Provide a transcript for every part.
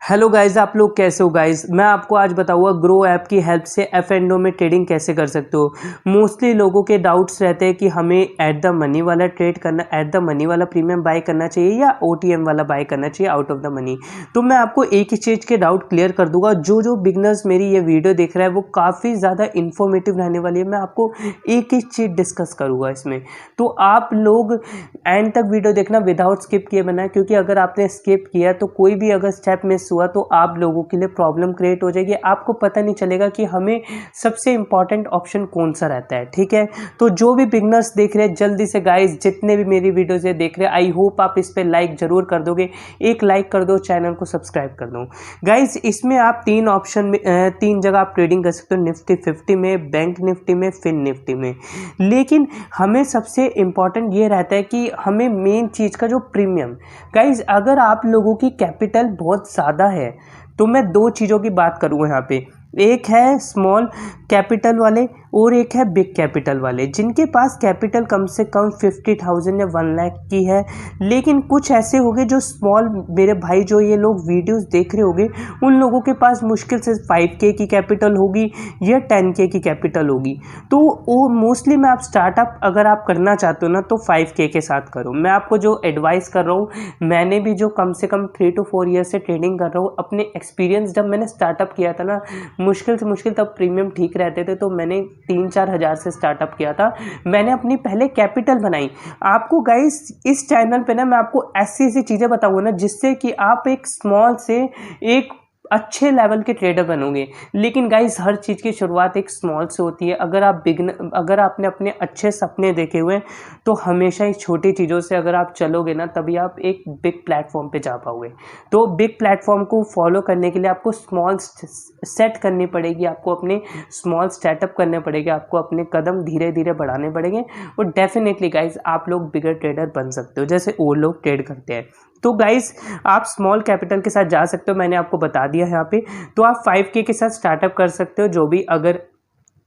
Hello guys, आप लोग कैसे हो गाइज। मैं आपको आज बताऊंगा ग्रो ऐप की हेल्प से F&O में ट्रेडिंग कैसे कर सकते हो। मोस्टली लोगों के डाउट्स रहते हैं कि हमें एट द मनी वाला ट्रेड करना, एट द मनी वाला प्रीमियम बाय करना चाहिए या OTM वाला बाय करना चाहिए आउट ऑफ द मनी। तो मैं आपको एक ही चीज़ के डाउट क्लियर कर दूंगा। जो बिगनर्स मेरी ये वीडियो देख रहा है वो काफ़ी ज़्यादा इन्फॉर्मेटिव रहने वाली है। मैं आपको एक ही चीज़ डिस्कस करूँगा इसमें, तो आप लोग एंड तक वीडियो देखना विदाउट स्किप किए बना, क्योंकि अगर आपने स्किप किया तो कोई भी अगर स्टेप मिस हुआ तो आप लोगों के लिए प्रॉब्लम क्रिएट हो जाएगी। आपको पता नहीं चलेगा कि हमें सबसे इंपॉर्टेंट ऑप्शन कौन सा रहता है। ठीक है, तो जो भी बिगनर्स देख रहे हैं जल्दी से गाइस, जितने भी मेरी वीडियोस देख रहे हैं, आई होप आप इस पे लाइक जरूर कर दोगे। एक लाइक कर दो, चैनल को सब्सक्राइब कर दो गाइस। इसमें आप तीन ऑप्शन में तीन जगह आप ट्रेडिंग कर सकते हो, निफ्टी 50 में, बैंक निफ्टी में, फिन निफ्टी में। लेकिन हमें सबसे इंपॉर्टेंट ये रहता है कि हमें मेन चीज़ का जो प्रीमियम, गाइज अगर आप लोगों की कैपिटल बहुत ज़्यादा है तो मैं दो चीज़ों की बात करूँगा यहाँ पे। एक है स्मॉल कैपिटल वाले और एक है बिग कैपिटल वाले, जिनके पास कैपिटल कम से कम 50,000 या 1 लाख की है। लेकिन कुछ ऐसे होंगे जो स्मॉल, मेरे भाई जो ये लोग वीडियोस देख रहे होंगे, उन लोगों के पास मुश्किल से 5K की कैपिटल होगी या 10K की कैपिटल होगी। तो वो मोस्टली मैं आप स्टार्टअप अगर आप करना चाहते हो ना तो 5K के साथ करो। मैं आपको जो एडवाइस कर रहा हूँ, मैंने भी जो कम से कम 3 to 4 ईयर से ट्रेडिंग कर रहा हूँ, अपने एक्सपीरियंस जब मैंने स्टार्टअप किया था ना, मुश्किल से मुश्किल तब प्रीमियम ठीक रहते थे, तो मैंने 3-4 हज़ार से स्टार्टअप किया था। मैंने अपनी पहले कैपिटल बनाई। आपको गाइस इस चैनल पे ना मैं आपको ऐसी ऐसी चीज़ें बताऊंगा ना जिससे कि आप एक स्मॉल से एक अच्छे लेवल के ट्रेडर बनोगे। लेकिन गाइस हर चीज़ की शुरुआत एक स्मॉल से होती है। अगर आपने अपने अच्छे सपने देखे हुए हैं तो हमेशा ही छोटी चीज़ों से अगर आप चलोगे ना तभी आप एक बिग प्लेटफॉर्म पे जा पाओगे। तो बिग प्लेटफॉर्म को फॉलो करने के लिए आपको स्मॉल सेट करनी पड़ेगी, आपको अपने स्मॉल स्टार्टअप करने पड़ेंगे, आपको अपने कदम धीरे धीरे बढ़ाने पड़ेंगे और डेफिनेटली गाइज आप लोग बिगर ट्रेडर बन सकते हो जैसे वो लोग ट्रेड करते हैं। तो गाइस आप स्मॉल कैपिटल के साथ जा सकते हो, मैंने आपको बता दिया यहाँ पे। तो आप 5K के साथ स्टार्टअप कर सकते हो,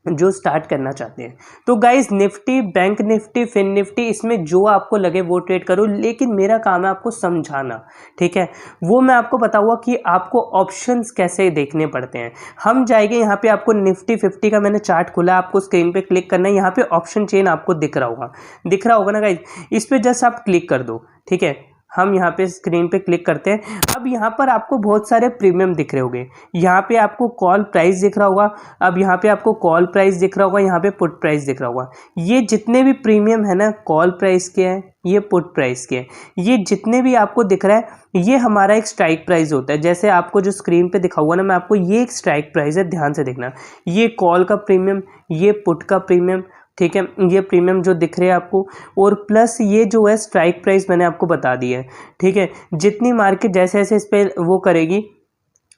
जो स्टार्ट करना चाहते हैं। तो guys Nifty, bank Nifty, fin Nifty, इसमें जो आपको लगे वो ट्रेड करो। लेकिन मेरा काम है आपको समझाना, ठीक है। वो मैं आपको बताऊंगा कि आपको ऑप्शंस कैसे देखने पड़ते हैं। हम जाएंगे यहाँ पे, आपको निफ्टी 50 का मैंने चार्ट खुला, आपको स्क्रीन पे क्लिक करना है। यहाँ पे ऑप्शन चेन आपको दिख रहा होगा ना गाइस, इस पे जस्ट आप क्लिक कर दो, ठीक है। हम यहाँ पे स्क्रीन पे क्लिक करते हैं। अब यहाँ पर आपको बहुत सारे प्रीमियम दिख रहे होंगे। यहाँ पे आपको कॉल प्राइस दिख रहा होगा। अब यहाँ पे आपको कॉल प्राइस दिख रहा होगा, यहाँ पे पुट प्राइस दिख रहा होगा। ये जितने भी प्रीमियम है ना, कॉल प्राइस के हैं, ये पुट प्राइस के हैं, ये जितने भी आपको दिख रहा है ये हमारा एक स्ट्राइक प्राइस होता है। जैसे आपको जो स्क्रीन पे दिखा हुआ ना, मैं आपको ये एक स्ट्राइक प्राइस है, ध्यान से देखना। ये कॉल का प्रीमियम, ये पुट का प्रीमियम, ठीक है, ये प्रीमियम जो दिख रहे हैं आपको, और प्लस ये जो है स्ट्राइक प्राइस मैंने आपको बता दी है, ठीक है। जितनी मार्केट जैसे जैसे इस पर वो करेगी,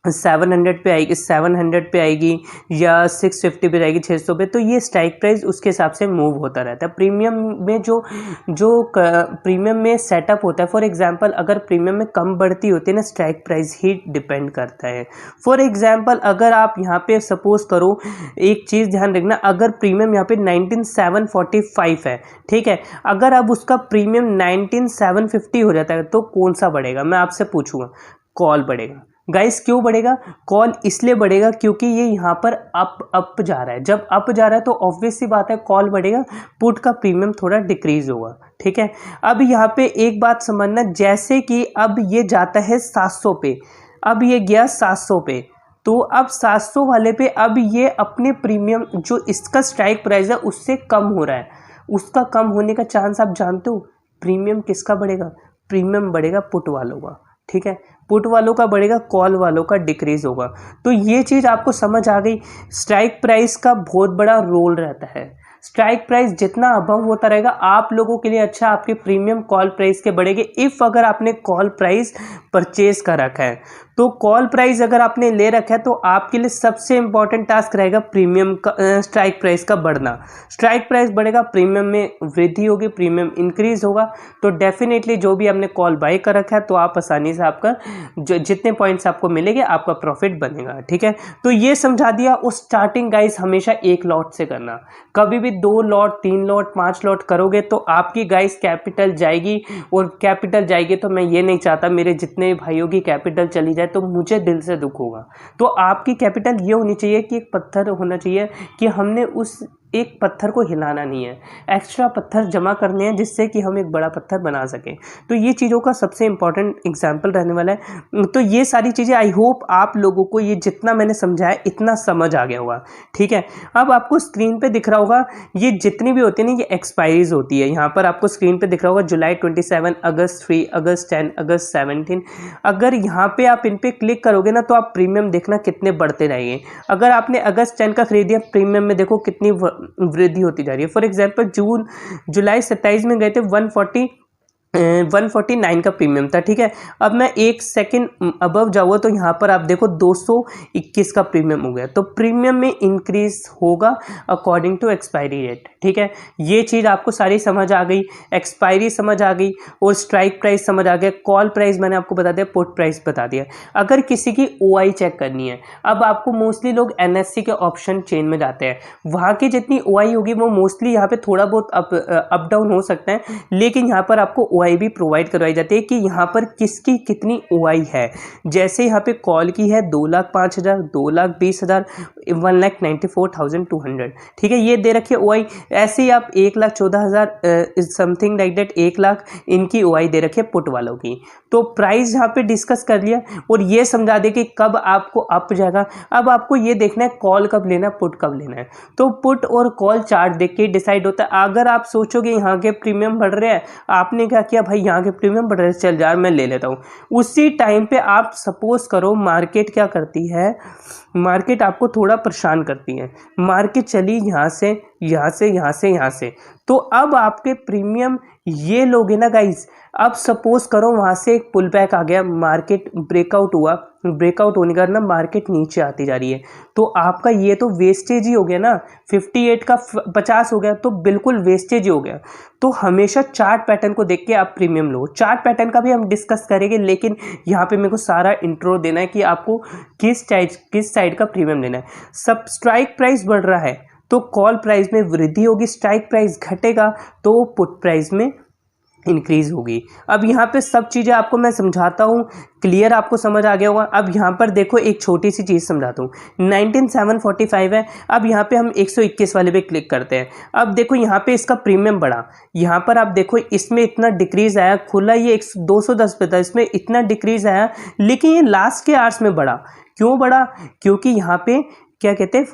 700 पे आएगी, 700 पे आएगी या 650 पे जाएगी, 600 पे, तो ये स्ट्राइक प्राइस उसके हिसाब से मूव होता रहता है। प्रीमियम में जो प्रीमियम में सेटअप होता है, फॉर एग्जांपल अगर प्रीमियम में कम बढ़ती होती है ना, स्ट्राइक प्राइस ही डिपेंड करता है। फॉर एग्जांपल अगर आप यहाँ पे सपोज करो, एक चीज़ ध्यान रखना, अगर प्रीमियम यहाँ पे 19,745 है, ठीक है, अगर अब उसका प्रीमियम 19,750 हो जाता है तो कौन सा बढ़ेगा, मैं आपसे पूछूंगा। कॉल बढ़ेगा। गाइस क्यों बढ़ेगा? कॉल इसलिए बढ़ेगा क्योंकि ये यहाँ पर अप जा रहा है। जब अप जा रहा है तो ऑब्वियस सी बात है कॉल बढ़ेगा, पुट का प्रीमियम थोड़ा डिक्रीज होगा, ठीक है। अब यहाँ पे एक बात समझना, जैसे कि अब ये जाता है 700 पे, अब ये गया 700 पे, तो अब 700 वाले पे अब ये अपने प्रीमियम जो इसका स्ट्राइक प्राइस है उससे कम हो रहा है। उसका कम होने का चांस आप जानते हो। प्रीमियम किसका बढ़ेगा? प्रीमियम बढ़ेगा पुट वालों का, ठीक है। पुट वालों का बढ़ेगा, कॉल वालों का डिक्रीज होगा। तो ये चीज़ आपको समझ आ गई। स्ट्राइक प्राइस का बहुत बड़ा रोल रहता है। स्ट्राइक प्राइस जितना अबव होता रहेगा आप लोगों के लिए अच्छा, आपके प्रीमियम कॉल प्राइस के बढ़ेंगे। इफ़ अगर आपने कॉल प्राइस परचेज कर रखा है, तो कॉल प्राइस अगर आपने ले रखा है तो आपके लिए सबसे इंपॉर्टेंट टास्क रहेगा प्रीमियम का, स्ट्राइक प्राइस का बढ़ना। स्ट्राइक प्राइस बढ़ेगा, प्रीमियम में वृद्धि होगी, प्रीमियम इंक्रीज होगा, तो डेफिनेटली जो भी आपने कॉल बाय कर रखा है तो आप आसानी से आपका जितने पॉइंट्स आपको मिलेंगे आपका प्रॉफिट बनेगा, ठीक है। तो ये समझा दिया। उस स्टार्टिंग गाइस हमेशा एक लॉट से करना, कभी भी 2 लॉट, 3 लॉट, 5 लॉट करोगे तो आपकी गाइस कैपिटल जाएगी, और कैपिटल जाएगी तो मैं ये नहीं चाहता मेरे जितने भाइयों की कैपिटल चली जाए, तो मुझे दिल से दुख होगा। तो आपकी कैपिटल ये होनी चाहिए कि एक पत्थर होना चाहिए कि हमने उस एक पत्थर को हिलाना नहीं है, एक्स्ट्रा पत्थर जमा करने हैं जिससे कि हम एक बड़ा पत्थर बना सकें। तो ये चीज़ों का सबसे इंपॉर्टेंट एग्जाम्पल रहने वाला है। तो ये सारी चीज़ें आई होप आप लोगों को ये जितना मैंने समझाया इतना समझ आ गया होगा, ठीक है। अब आपको स्क्रीन पे दिख रहा होगा ये जितनी भी होती है ना, ये एक्सपायरीज होती है। यहाँ पर आपको स्क्रीन पे दिख रहा होगा जुलाई 27, अगस्त 3, अगस्त 10, अगस्त 17। अगर यहाँ पे आप इन पे क्लिक करोगे ना तो आप प्रीमियम देखना कितने बढ़ते रहेंगे। अगर आपने अगस्त 10 का खरीदिया, प्रीमियम में देखो कितनी वृद्धि होती जा रही है। फॉर एग्जांपल जुलाई 27 में गए थे 149 का प्रीमियम था, ठीक है। अब मैं एक सेकंड अबव जाऊँगा तो यहाँ पर आप देखो 221 का प्रीमियम हो गया। तो प्रीमियम में इंक्रीज होगा अकॉर्डिंग टू एक्सपायरी डेट, ठीक है। ये चीज़ आपको सारी समझ आ गई, एक्सपायरी समझ आ गई और स्ट्राइक प्राइस समझ आ गया। कॉल प्राइस मैंने आपको बता दिया, पुट प्राइस बता दिया। अगर किसी की OI चेक करनी है, अब आपको मोस्टली लोग NSE के ऑप्शन चेन में जाते हैं, वहाँ की जितनी OI होगी वो मोस्टली यहाँ पे थोड़ा बहुत अप डाउन हो सकता है, लेकिन यहाँ पर आपको OI भी प्रोवाइड करवाई जाती है कि यहाँ पर किसकी कितनी OI है। जैसे यहाँ पे कॉल की है 2,05,000, 2,20,000, 1,94,200, ठीक है, ये दे रखी है OI। ऐसे ही आप 1,14,000 समथिंग लाइक दैट 1 लाख इनकी OI दे रखी है पुट वालों की। तो प्राइस यहाँ पे डिस्कस कर लिया और ये समझा दे कि कब आपको अप जाएगा। अब आपको ये देखना है कॉल कब लेना है, पुट कब लेना है। तो पुट और कॉल चार्ट देख के डिसाइड होता है। अगर आप सोचोगे यहाँ के प्रीमियम बढ़ रहे हैं, आपने क्या किया भाई यहाँ के प्रीमियम बढ़ रहे हैं, चल यार मैं ले लेता हूँ। उसी टाइम पे आप सपोज करो मार्केट क्या करती है, मार्केट आपको थोड़ा परेशान करती है। मार्केट चली यहाँ से यहाँ से यहाँ से यहाँ से, तो अब आपके प्रीमियम ये लोगे ना गाइस। अब सपोज करो वहाँ से एक पुल बैक आ गया, मार्केट ब्रेकआउट हुआ, ब्रेकआउट होने के बाद ना मार्केट नीचे आती जा रही है, तो आपका ये तो वेस्टेज ही हो गया ना। 58 का 50 हो गया तो बिल्कुल वेस्टेज ही हो गया। तो हमेशा चार्ट पैटर्न को देख के आप प्रीमियम लो। चार्ट पैटर्न का भी हम डिस्कस करेंगे, लेकिन यहाँ पे मेरे को सारा इंट्रो देना है कि आपको किस साइड का प्रीमियम लेना है। सब स्ट्राइक प्राइस बढ़ रहा है तो कॉल प्राइस में वृद्धि होगी, स्ट्राइक प्राइस घटेगा तो पुट प्राइस में इंक्रीज होगी। अब यहाँ पे सब चीज़ें आपको मैं समझाता हूँ, क्लियर आपको समझ आ गया होगा। अब यहाँ पर देखो एक छोटी सी चीज़ समझाता हूँ। 19,745 है, अब यहाँ पे हम 121 वाले पे क्लिक करते हैं। अब देखो यहाँ पे इसका प्रीमियम बढ़ा, यहाँ पर आप देखो इसमें इतना डिक्रीज आया, खुला ये 210 पे था, इसमें इतना डिक्रीज आया, लेकिन ये लास्ट के आवर्स में बढ़ा। क्यों बढ़ा? क्योंकि यहाँ पे क्या कहते हैं,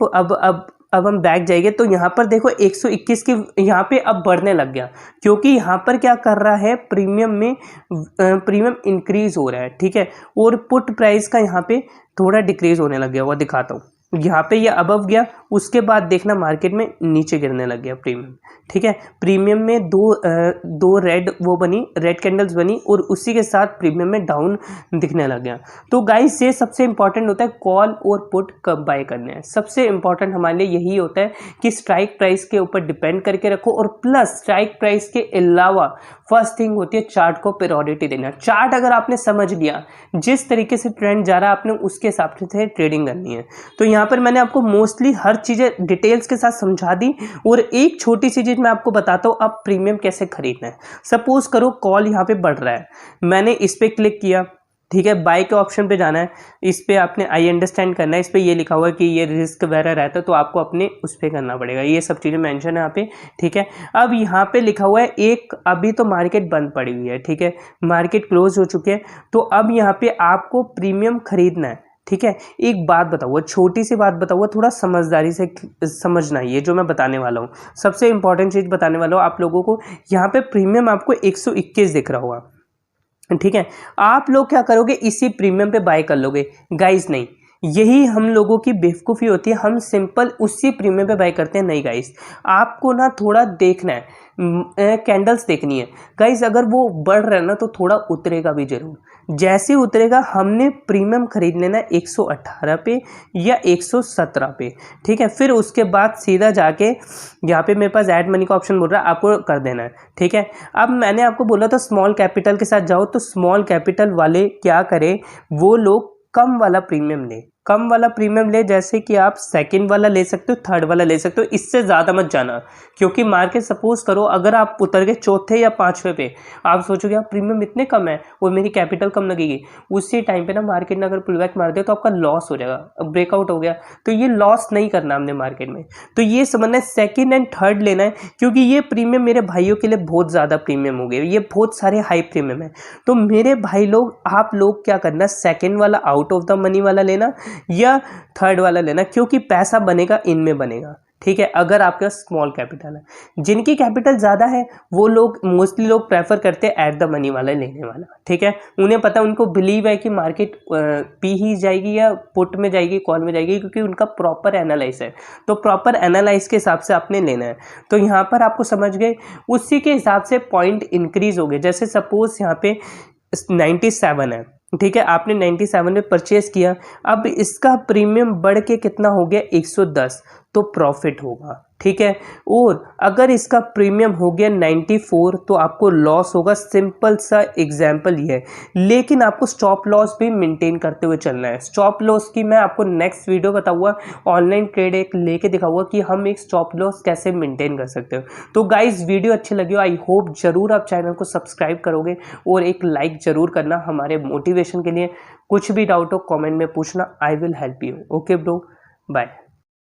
अब हम बैक जाएंगे तो यहाँ पर देखो 121 की यहाँ पे अब बढ़ने लग गया, क्योंकि यहाँ पर क्या कर रहा है, प्रीमियम इंक्रीज हो रहा है, ठीक है। और पुट प्राइस का यहाँ पे थोड़ा डिक्रीज होने लग गया, वो दिखाता हूँ। यहाँ पे ये अबव गया, उसके बाद देखना मार्केट में नीचे गिरने लग गया प्रीमियम, ठीक है। प्रीमियम में दो रेड कैंडल्स बनी और उसी के साथ प्रीमियम में डाउन दिखने लग गया। तो गाइस ये सबसे इंपॉर्टेंट होता है कॉल और पुट कब बाय करने हैं। सबसे इंपॉर्टेंट हमारे लिए यही होता है कि स्ट्राइक प्राइस के ऊपर डिपेंड करके रखो, और प्लस स्ट्राइक प्राइस के अलावा फर्स्ट थिंग होती है चार्ट को प्रायोरिटी देना। चार्ट अगर आपने समझ लिया, जिस तरीके से ट्रेंड जा रहा है आपने उसके हिसाब से ट्रेडिंग करनी है। तो यहाँ पर मैंने आपको मोस्टली हर चीज़ें डिटेल्स के साथ समझा दी, और एक छोटी सी चीज़ मैं आपको बताता हूँ अब प्रीमियम कैसे खरीदना है। सपोज करो कॉल यहाँ पे बढ़ रहा है, मैंने इस पर क्लिक किया, ठीक है, बाय के ऑप्शन पे जाना है, इस पे आपने आई अंडरस्टैंड करना है, इस पे ये लिखा हुआ है कि ये रिस्क वगैरह रहता है तो आपको अपने उस पर करना पड़ेगा, ये सब चीज़ें मेंशन है यहाँ पे, ठीक है। अब यहाँ पे लिखा हुआ है एक, अभी तो मार्केट बंद पड़ी हुई है, ठीक है, मार्केट क्लोज हो चुकी है, तो अब यहाँ पे आपको प्रीमियम खरीदना है, ठीक है। एक बात बताऊँ, छोटी सी बात बताऊँ, थोड़ा समझदारी से समझना, ये जो मैं बताने वाला हूँ सबसे इंपॉर्टेंट चीज़ बताने वाला हूँ आप लोगों को। यहाँ पे प्रीमियम आपको 121 दिख रहा होगा, ठीक है। आप लोग क्या करोगे, इसी प्रीमियम पे बाय कर लोगे। गाइस नहीं, यही हम लोगों की बेवकूफ़ी होती है, हम सिंपल उसी प्रीमियम पे बाय करते हैं। नहीं गाइस, आपको ना थोड़ा देखना है, कैंडल्स देखनी है गाइस। अगर वो बढ़ रहा है ना तो थोड़ा उतरेगा भी जरूर, जैसे उतरेगा हमने प्रीमियम खरीद लेना 118 पे या 117 पे, ठीक है। फिर उसके बाद सीधा जाके यहाँ पे मेरे पास ऐड मनी का ऑप्शन बोल रहा है, आपको कर देना है, ठीक है। अब मैंने आपको बोला था स्मॉल कैपिटल के साथ जाओ, तो स्मॉल कैपिटल वाले क्या करें, वो लोग कम वाला प्रीमियम लें, कम वाला प्रीमियम ले, जैसे कि आप सेकंड वाला ले सकते हो, थर्ड वाला ले सकते हो, इससे ज़्यादा मत जाना। क्योंकि मार्केट सपोज करो अगर आप उतर गए चौथे या पाँचवें पे, आप सोचोगे आप प्रीमियम इतने कम है और मेरी कैपिटल कम लगेगी, उसी टाइम पे ना मार्केट ने अगर पुल बैक मार दिया तो आपका लॉस हो जाएगा, ब्रेकआउट हो गया तो ये लॉस नहीं करना हमने मार्केट में। तो ये समझना है सेकेंड एंड थर्ड लेना है, क्योंकि ये प्रीमियम मेरे भाइयों के लिए बहुत ज़्यादा प्रीमियम हो गए, ये बहुत सारे हाई प्रीमियम है। तो मेरे भाई लोग, आप लोग क्या करना, सेकेंड वाला आउट ऑफ द मनी वाला लेना या थर्ड वाला लेना, क्योंकि पैसा बनेगा इनमें बनेगा, ठीक है। अगर आपके पास स्मॉल कैपिटल है, जिनकी कैपिटल ज़्यादा है वो लोग मोस्टली लोग प्रेफर करते हैं एट द मनी वाला लेने वाला, ठीक है। उन्हें पता, उनको बिलीव है कि मार्केट पी ही जाएगी या पुट में जाएगी, कॉल में जाएगी, क्योंकि उनका प्रॉपर एनालाइज है। तो प्रॉपर एनालाइज के हिसाब से आपने लेना है। तो यहाँ पर आपको समझ गए, उसी के हिसाब से पॉइंट इंक्रीज हो गए। जैसे सपोज यहाँ पे 97 है, ठीक है, आपने 97 में परचेज किया, अब इसका प्रीमियम बढ़ के कितना हो गया 110, तो प्रॉफिट होगा, ठीक है। और अगर इसका प्रीमियम हो गया 94 तो आपको लॉस होगा। सिंपल सा एग्जांपल ये है, लेकिन आपको स्टॉप लॉस भी मेंटेन करते हुए चलना है। स्टॉप लॉस की मैं आपको नेक्स्ट वीडियो बताऊंगा, ऑनलाइन ट्रेड एक लेके दिखाऊंगा कि हम एक स्टॉप लॉस कैसे मेंटेन कर सकते हो। तो गाइज वीडियो अच्छी लगी हो, आई होप जरूर आप चैनल को सब्सक्राइब करोगे और एक लाइक जरूर करना हमारे मोटिवेशन के लिए। कुछ भी डाउट हो कॉमेंट में पूछना, I will help you. Okay bro, bye.